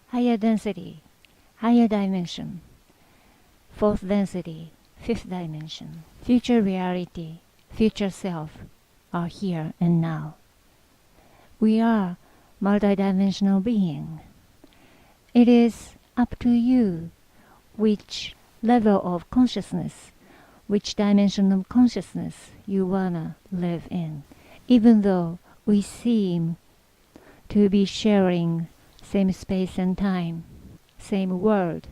higher density, higher dimension, fourth density, fifth dimension, future reality, future self are here and now. We are multidimensional being. It is up to you which level of consciousness, which dimension of consciousness you wanna live in. Even though we seem to be sharing same space and time, same world,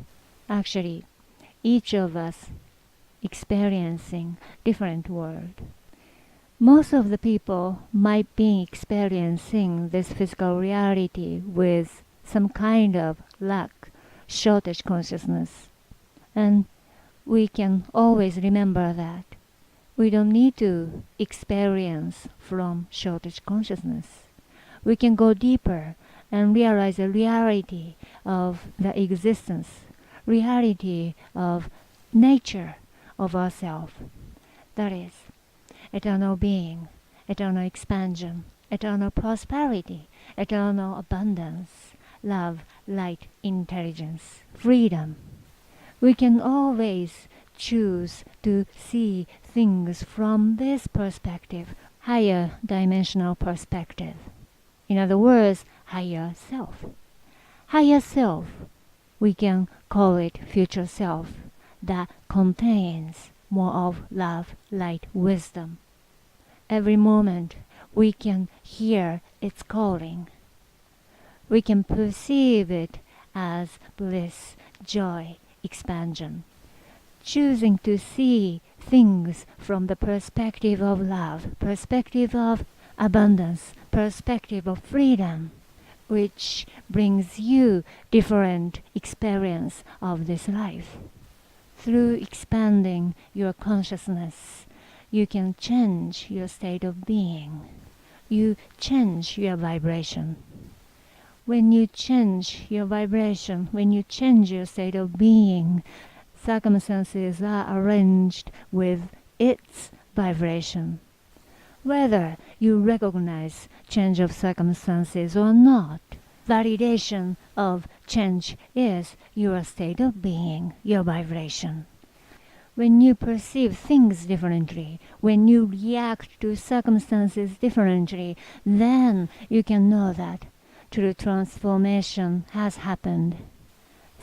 actually each of us experiencing different world. Most of the people might be experiencing this physical reality with some kind of lack, shortage consciousness. And we can always remember that we don't need to experience from shortage consciousness. We can go deeper and realize the reality of the existence, reality of nature of ourself. That is eternal being, eternal expansion, eternal prosperity, eternal abundance, love, light, intelligence, freedom. We can always choose to see things from this perspective, higher dimensional perspective. In other words, higher self. Higher self, we can call it future self, that contains more of love, light, wisdom. Every moment we can hear its calling. We can perceive it as bliss, joy, expansion. Choosing to see things from the perspective of love, perspective of abundance, perspective of freedom, which brings you different experience of this life. Through expanding your consciousness, you can change your state of being. You change your vibration. When you change your vibration, when you change your state of being, circumstances are arranged with its vibration. Whether you recognize change of circumstances or not, validation of change is your state of being, your vibration. When you perceive things differently, when you react to circumstances differently, then you can know that true transformation has happened.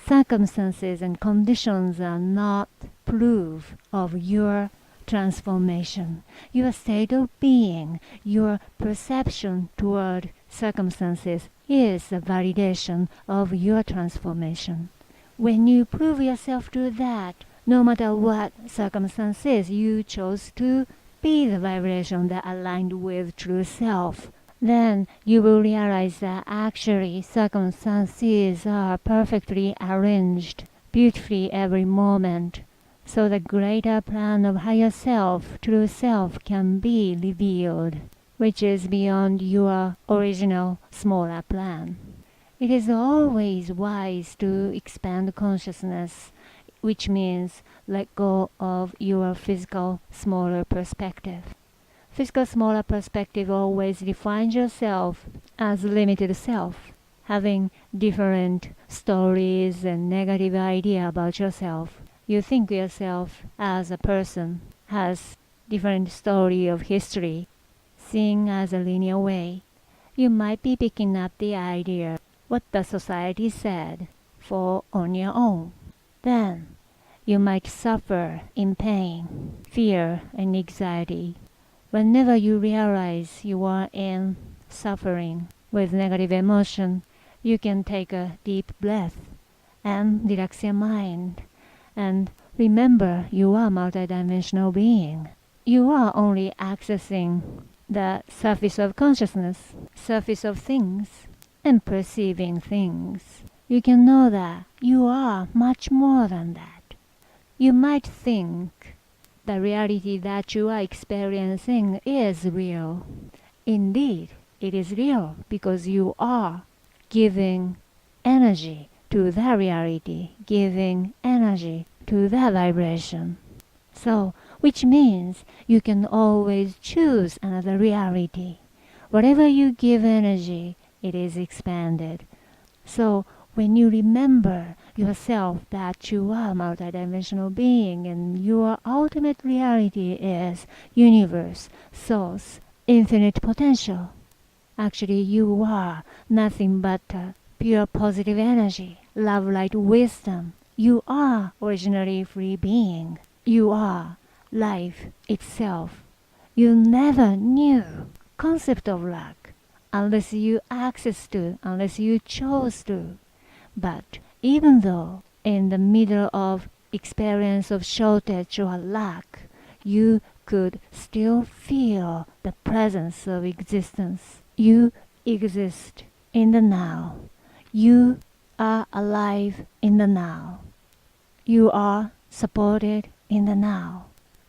Circumstances and conditions are not proof of your transformation. Your state of being, your perception toward circumstances is a validation of your transformation. When you prove yourself to that, no matter what circumstances, you chose to be the vibration that aligned with true self, then you will realize that actually circumstances are perfectly arranged, beautifully every moment. So the greater plan of higher self, true self, can be revealed, which is beyond your original smaller plan. It is always wise to expand consciousness, which means let go of your physical smaller perspective. Physical smaller perspective always defines yourself as limited self, having different stories and negative idea about yourself. You think yourself as a person has different story of history, seeing as a linear way. You might be picking up the idea what the society said for on your own. Then you might suffer in pain, fear, and anxiety. Whenever you realize you are in suffering with negative emotion, you can take a deep breath and relax your mind. And remember, you are a multidimensional being. You are only accessing the surface of consciousness, surface of things, and perceiving things. You can know that you are much more than that. You might think the reality that you are experiencing is real. Indeed, it is real because you are giving energy to that reality, giving energy to that vibration. So, which means you can always choose another reality. Whatever you give energy, it is expanded. So, when you remember yourself that you are a multidimensional being and your ultimate reality is universe, source, infinite potential. Actually, you are nothing but pure positive energy, love, light, wisdom. You are originally free being. You are life itself. You never knew concept of lack unless you access to, unless you chose to. But even though in the middle of experience of shortage or lack, you could still feel the presence of existence. You exist in the now. You are alive in the now. You are supported in the now.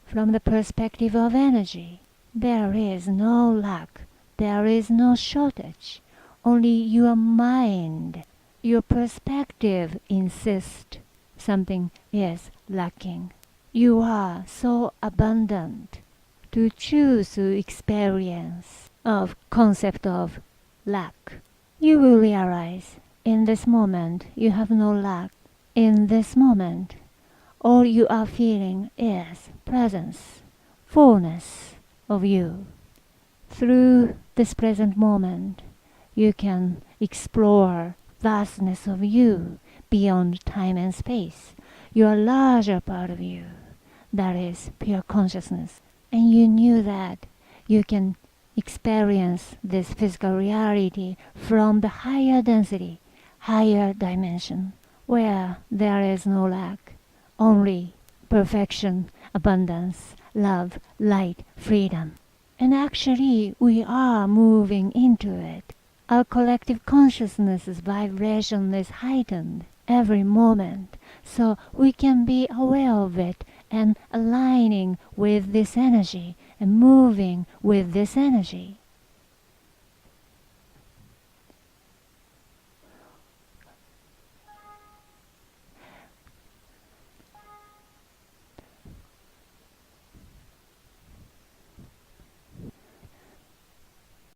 From the perspective of energy, there is no lack, there is no shortage. Only your mind, your perspective insists something is lacking. You are so abundant to choose to experience of concept of lack. You will realize in this moment you have no lack. In this moment, all you are feeling is presence, fullness of you. Through this present moment, you can explore vastness of you beyond time and space. Your larger part of you, that is pure consciousness. And you knew that you can experience this physical reality from the higher density, higher dimension, where there is no lack, only perfection, abundance, love, light, freedom. And actually, we are moving into it. Our collective consciousness's vibration is heightened every moment, so we can be aware of it and aligning with this energy and moving with this energy.